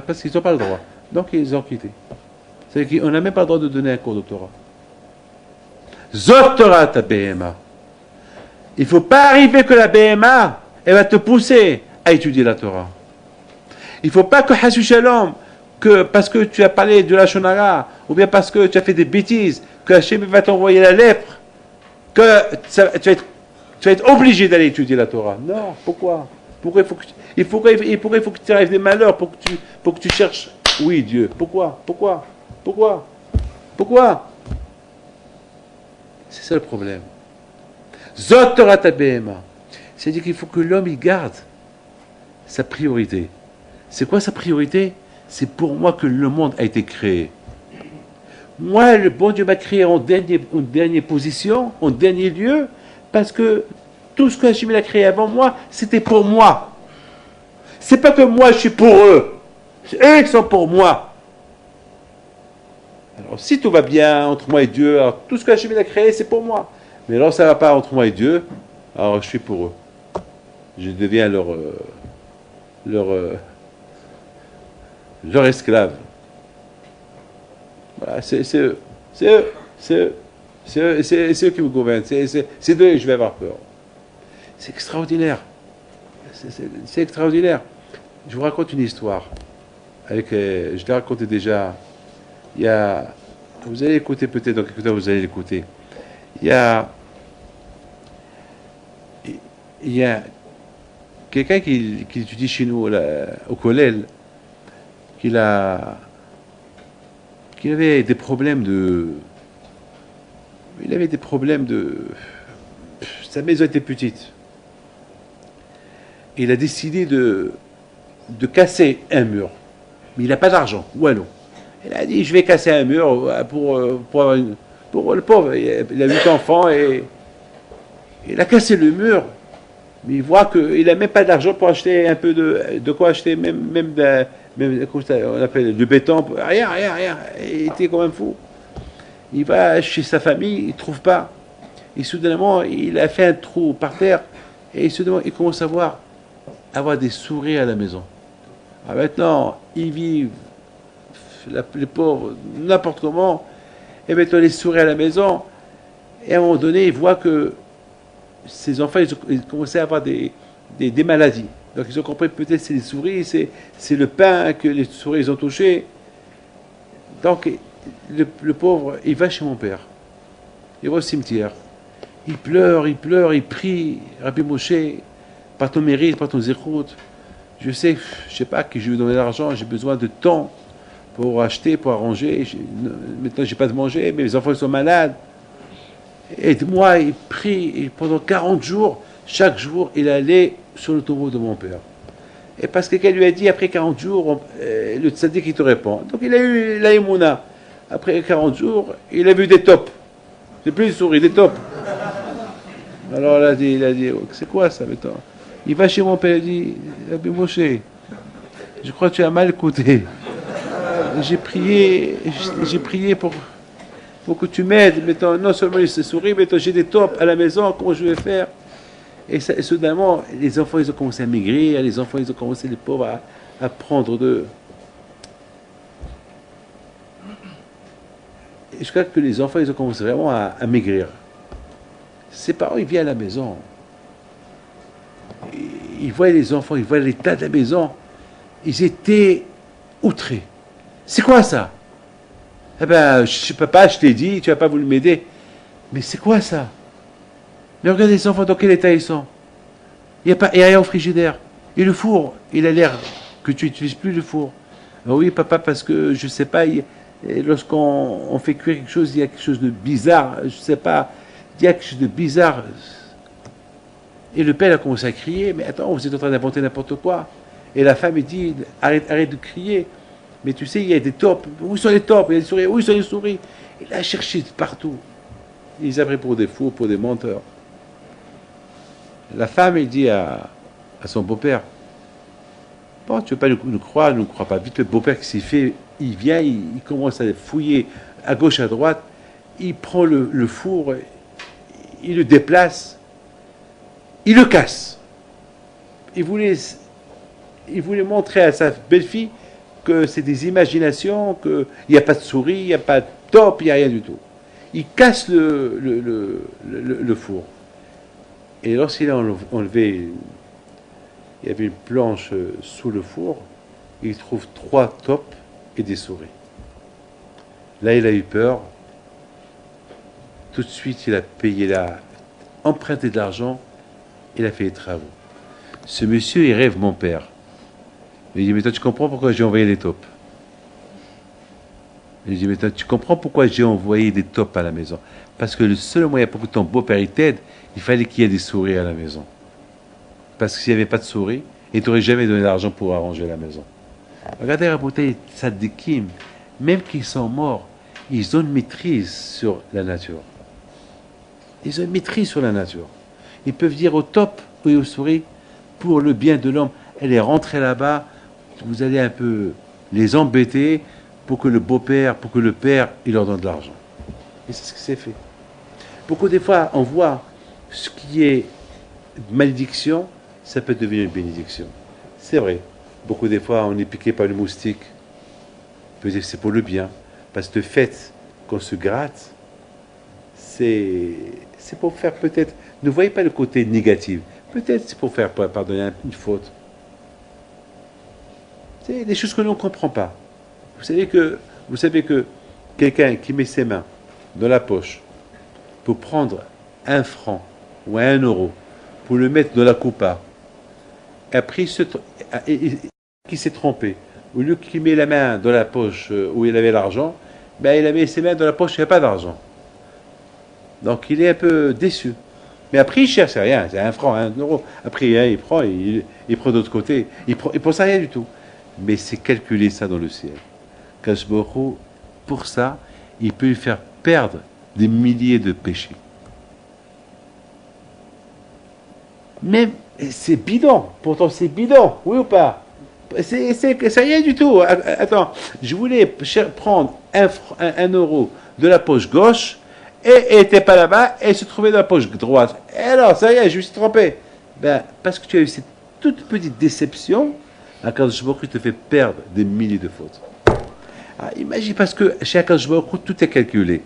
Parce qu'ils n'ont pas le droit. Donc, ils ont quitté. C'est-à-dire qu'on n'a même pas le droit de donner un cours de Torah. Zot Torah ta BMA. Il ne faut pas arriver que la BMA, elle va te pousser à étudier la Torah. Il ne faut pas que Hassu Shalom, que parce que tu as parlé de la Shonara, ou bien parce que tu as fait des bêtises, que Hachem va t'envoyer la lèpre, que tu vas être obligé d'aller étudier la Torah. Non, pourquoi? Pourquoi il faut que tu arrives des malheurs pour que tu cherches, oui Dieu, pourquoi? C'est ça le problème. Zot Torah ta BMA. C'est-à-dire qu'il faut que l'homme il garde sa priorité. C'est quoi sa priorité? C'est pour moi que le monde a été créé. Moi, le bon Dieu m'a créé en dernière position, en dernier lieu, parce que tout ce que Hachem a créé avant moi, c'était pour moi. C'est pas que moi je suis pour eux. Eux, ils sont pour moi. Alors, si tout va bien entre moi et Dieu, alors tout ce que Hachem a créé, c'est pour moi. Mais alors, ça ne va pas entre moi et Dieu, alors je suis pour eux. Je deviens leur esclave. Voilà, c'est eux qui me gouvernent. C'est d'eux que je vais avoir peur. C'est extraordinaire. C'est extraordinaire. Je vous raconte une histoire. Je l'ai raconté déjà. Il y a vous allez écouter peut-être, dans quelques temps vous allez l'écouter. Il y a, il y a quelqu'un qui étudie chez nous là, au Kollel, qu'il a, qu'il avait des problèmes de, il avait des problèmes de, sa maison était petite. Il a décidé de casser un mur, mais il n'a pas d'argent. Ou alors, il a dit je vais casser un mur pour le pauvre. Il a 8 enfants et il a cassé le mur. Mais il voit qu'il n'a même pas d'argent pour acheter un peu de quoi acheter, même comment on appelle, du béton. Rien, rien, rien. Il était quand même fou. Il va chez sa famille, il ne trouve pas. Et soudainement, il a fait un trou par terre et soudainement, il commence à avoir des souris à la maison. Alors maintenant, ils vivent, les pauvres, n'importe comment, et maintenant les souris à la maison, et à un moment donné, il voit que ces enfants, ils commençaient à avoir des maladies. Donc ils ont compris que peut-être c'est les souris, c'est le pain que les souris ils ont touché. Donc le pauvre, il va chez mon père. Il va au cimetière. Il pleure, il prie. Rabbi Moshe, par ton mérite, par ton zérout, je sais pas que je vais donner l'argent, j'ai besoin de temps pour acheter, pour arranger. Maintenant, j'ai pas de manger, mais mes enfants sont malades. Aide-moi, il prie, et pendant 40 jours, chaque jour, il allait sur le tombeau de mon père. Et parce que quelqu'un lui a dit, après 40 jours, le tzaddik, il te répond. Donc il a eu la émouna. Après 40 jours, il a vu des tops. C'est plus une souris, des tops. Alors il a dit, c'est quoi ça maintenant? Il va chez mon père, il dit, Rabbi Moshe, je crois que tu as mal écouté. J'ai prié pour que tu m'aides. Maintenant, non seulement il se sourit, mais j'ai des tops à la maison, comment je vais faire? Et soudainement, les enfants, ils ont commencé à maigrir, les enfants, ils ont commencé, les pauvres, à prendre de... Et je crois que les enfants, ils ont commencé vraiment à maigrir. Ses parents, ils viennent à la maison. Ils voient les enfants, ils voient l'état de la maison. Ils étaient outrés. C'est quoi ça? Eh ben, papa, je t'ai dit, tu n'as pas voulu m'aider. Mais c'est quoi ça? Mais regarde les enfants, dans quel état ils sont. Il n'y a rien au frigidaire. Et le four, il a l'air que tu n'utilises plus le four. Ah oui, papa, parce que je ne sais pas, lorsqu'on fait cuire quelque chose, il y a quelque chose de bizarre. Je ne sais pas, il y a quelque chose de bizarre. Et le père a commencé à crier, mais attends, vous êtes en train d'inventer n'importe quoi. Et la femme, elle dit, arrête de crier. Mais tu sais, il y a des tops. Où sont les tops? Il y a des souris. Où sont les souris? Il a cherché partout. Ils avaient pour des fous, pour des menteurs. La femme, elle dit à son beau-père, bon, tu ne veux pas nous croire, ne crois pas. Vite, le beau-père qui s'y fait, il vient, il commence à fouiller à gauche, à droite. Il prend le four, il le déplace, il le casse. Il voulait montrer à sa belle-fille que c'est des imaginations, qu'il n'y a pas de souris, il n'y a pas de top, il n'y a rien du tout. Il casse le four. Et lorsqu'il a enlevé, il y avait une planche sous le four, il trouve 3 tops et des souris. Là, il a eu peur. Tout de suite, il a payé, il a emprunté de l'argent, il a fait les travaux. Ce monsieur, il rêve mon père. Il dit, mais toi, tu comprends pourquoi j'ai envoyé les tops? Il dit, mais toi, tu comprends pourquoi j'ai envoyé des tops à la maison? Parce que le seul moyen pour que ton beau-père t'aide, il fallait qu'il y ait des souris à la maison. Parce que s'il n'y avait pas de souris, il ne t'aurait jamais donné l'argent pour arranger la maison. Regardez, Rabotai, Tzadikim, même qu'ils sont morts, ils ont une maîtrise sur la nature. Ils ont une maîtrise sur la nature. Ils peuvent dire au top et aux souris, pour le bien de l'homme, elle est rentrée là-bas, vous allez un peu les embêter pour que le beau-père, pour que le père, il leur donne de l'argent. Et c'est ce qui s'est fait. Beaucoup des fois, on voit ce qui est malédiction, ça peut devenir une bénédiction. C'est vrai. Beaucoup des fois, on est piqué par le moustique. Peut-être que c'est pour le bien. Parce que le fait qu'on se gratte, c'est pour faire peut-être... Ne voyez pas le côté négatif. Peut-être c'est pour faire pardonner une faute. C'est des choses que l'on ne comprend pas. Vous savez que quelqu'un qui met ses mains dans la poche pour prendre 1 franc ou 1 euro, pour le mettre dans la coupa, et après qui s'est trompé, au lieu qu'il met la main dans la poche où il avait l'argent, ben il a mis ses mains dans la poche où il n'y a pas d'argent. Donc il est un peu déçu. Mais après il cherche rien, c'est 1 franc, 1 euro. Après hein, il prend, il prend de l'autre côté, il pense à rien du tout. Mais c'est calculé ça dans le ciel. Kadosh Baruch Hu, pour ça, il peut lui faire perdre des milliers de péchés. Même, c'est bidon, pourtant c'est bidon, oui ou pas? C'est rien du tout. Attends, je voulais prendre 1 euro de la poche gauche, et elle n'était pas là-bas, et elle se trouvait dans la poche droite. Et alors, ça y est, je me suis trompé. Ben, parce que tu as eu cette toute petite déception, Akadosh Baruch Hu te fait perdre des milliers de fautes. Ah, imagine, parce que chez Akadosh Baruch Hu, tout est calculé.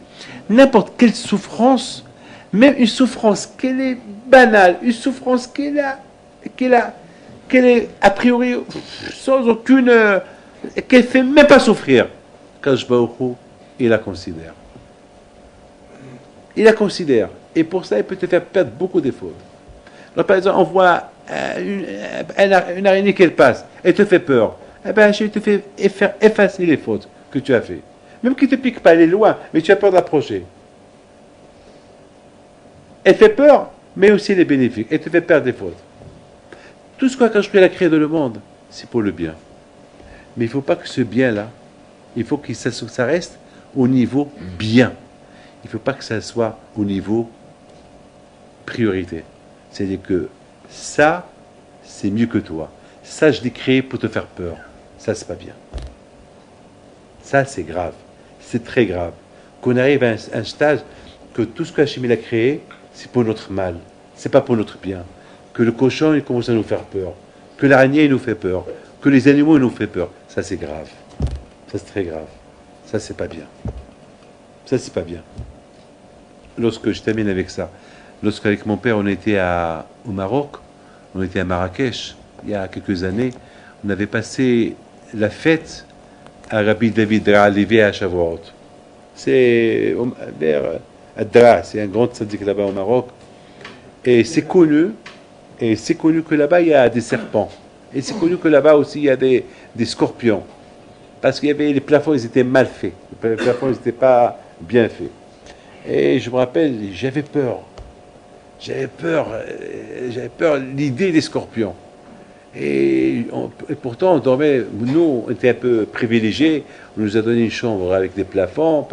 N'importe quelle souffrance, même une souffrance qu'elle est banale, une souffrance qu'elle est a priori sans aucune, qu'elle fait même pas souffrir, Akadosh Baruch Hu, il la considère. Il la considère. Et pour ça, il peut te faire perdre beaucoup de fautes. Alors, par exemple, on voit une araignée qu'elle passe, elle te fait peur. Eh bien, je te fais faire effacer les fautes que tu as fait. Même qu'il ne te pique pas, elle est loin, mais tu as peur d'approcher. Elle fait peur, mais aussi elle est bénéfique. Elle te fait perdre des fautes. Tout ce qu'Akadosh a créé dans le monde, c'est pour le bien. Mais il ne faut pas que ce bien-là, il faut que ça reste au niveau bien. Il ne faut pas que ça soit au niveau priorité. C'est-à-dire que ça, c'est mieux que toi. Ça, je l'ai créé pour te faire peur. Ça, c'est pas bien. Ça, c'est grave. C'est très grave. Qu'on arrive à un stade que tout ce qu'Hachem a créé, c'est pour notre mal. C'est pas pour notre bien. Que le cochon, il commence à nous faire peur. Que l'araignée, il nous fait peur. Que les animaux, ils nous font peur. Ça, c'est grave. Ça, c'est très grave. Ça, c'est pas bien. Ça, c'est pas bien. Lorsque je termine avec ça, lorsqu'avec mon père, on était au Maroc, on était à Marrakech, il y a quelques années, on avait passé la fête à Rabbi David Levi à Shavuot. C'est vers Adra, c'est un grand tzaddik là-bas au Maroc. Et c'est connu que là-bas, il y a des serpents. Et c'est connu que là-bas aussi, il y a des scorpions. Parce qu'il y avait les plafonds, ils étaient mal faits. Les plafonds, ils n'étaient pas bien faits. Et je me rappelle, j'avais peur. J'avais peur l'idée des scorpions. Et pourtant, on dormait, nous, on était un peu privilégiés. On nous a donné une chambre avec des plafonds,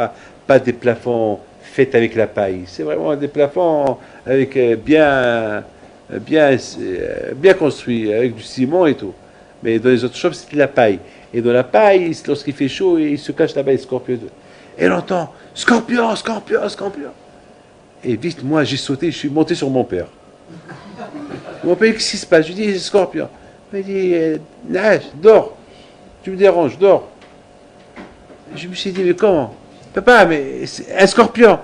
pas des plafonds faits avec la paille. C'est vraiment des plafonds avec bien construits, avec du ciment et tout. Mais dans les autres chambres, c'était de la paille. Et dans la paille, lorsqu'il fait chaud, il se cache là-bas les scorpions. Et on entend scorpion, scorpion, scorpion. Et vite, moi, j'ai sauté, je suis monté sur mon père. Mon père, qu'est-ce qui se passe? Je lui dis, scorpion. Il m'a dit, nage, dors. Tu me déranges, dors. Je me suis dit, mais comment? Papa, mais c'est un scorpion.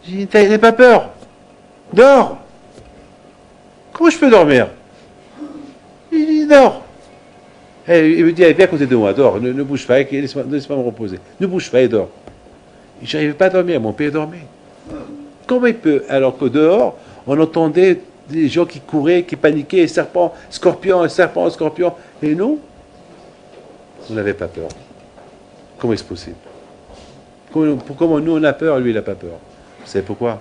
J'ai dit, n'aie pas peur. Dors. Comment je peux dormir? Il dit, dors. Et il me dit, viens à côté de moi, dors, ne bouge pas, laisse-moi me reposer. Ne bouge pas et dors. Je n'arrivais pas à dormir, mon père dormait. Comment il peut? Alors que dehors, on entendait des gens qui couraient, qui paniquaient, serpent, scorpion, serpent, scorpion. Et nous, on n'avait pas peur. Comment est-ce possible? Comment nous on a peur, lui il n'a pas peur? Vous savez pourquoi?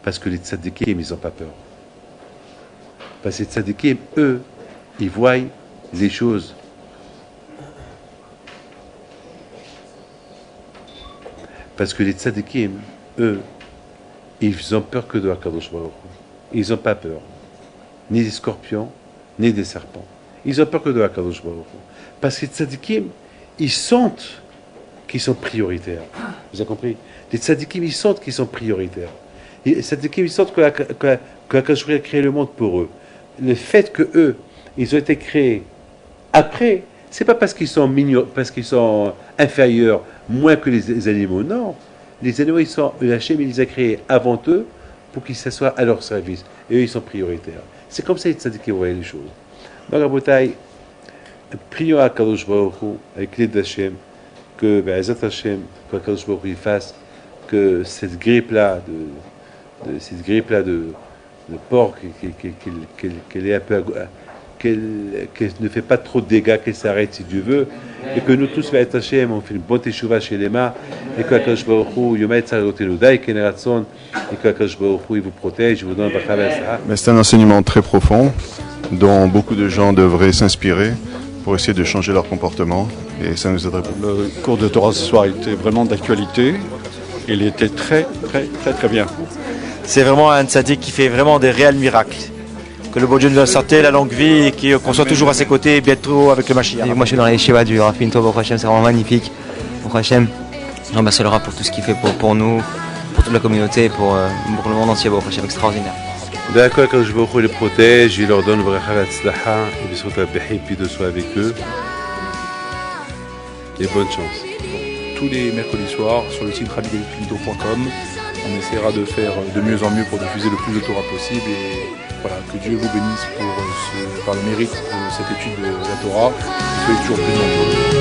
Parce que les tzadikim, ils n'ont pas peur. Parce que les tzadikim, eux, ils voient les choses. Parce que les tzadikim, eux, ils ont peur que de Akadosh Baruch Hu. Ils n'ont pas peur. Ni des scorpions, ni des serpents. Ils ont peur que de Akadosh Baruch Hu. Parce que les tzadikim, ils sentent qu'ils sont prioritaires. Vous avez compris? Les tzadikim, ils sentent qu'ils sont prioritaires. Les tzadikim, ils sentent que Akadosh Baruch Hu a créé le monde pour eux. Le fait que eux, ils ont été créés après, c'est pas parce qu'ils sont mignons, parce qu'ils sont inférieurs, moins que les animaux. Non. Les animaux, Hachem, il les a créés avant eux pour qu'ils s'assoient à leur service. Et eux, ils sont prioritaires. C'est comme ça que qu'ils voyaient les choses. Donc, Rabotai, prions à Kadosh Baruch Hu, avec l'aide d'Hachem, que Be'ezat Hashem, qu'Akadosh Baruch Hu fasse que cette grippe-là de porc, qu'elle est un peu, qu'elle ne fait pas trop de dégâts, qu'elle s'arrête si Dieu veut, et que nous tous, Be'ezat Hashem, on fait une bonne teshuva chez les mains, et que Akadosh Baruch Hu, Yomai Tzarotenu Dai, Ken Ratzon, et que Akadosh Baruch Hu, il vous protège, il vous donne Bracha Ve'asra. Mais c'est un enseignement très profond dont beaucoup de gens devraient s'inspirer pour essayer de changer leur comportement, et ça nous aiderait beaucoup. Le cours de Torah ce soir était vraiment d'actualité. Il était très bien. C'est vraiment un tzaddik qui fait vraiment des réels miracles. Que le bon Dieu nous a sorti la longue vie et qu'on soit toujours à ses côtés bientôt avec le Mashiach. Moi je suis dans les Yeshiva du Rav Pinto, Baruch Hashem, c'est vraiment magnifique. Baruch Hashem, non, bah, c'est le Rav pour tout ce qu'il fait pour nous, pour toute la communauté, pour le monde entier, Baruch Hashem, extraordinaire. D'accord, quand je Baruch Hu les protège, il leur donne Bracha Ve'atzlacha, et B'ezrat Rabbeinu, puis de soit avec eux. Et bonne chance. Tous les mercredis soirs sur le site rabbidavidpinto.com. On essaiera de faire de mieux en mieux pour diffuser le plus de Torah possible et voilà, que Dieu vous bénisse par le mérite de cette étude de la Torah. Soyez toujours plus nombreux.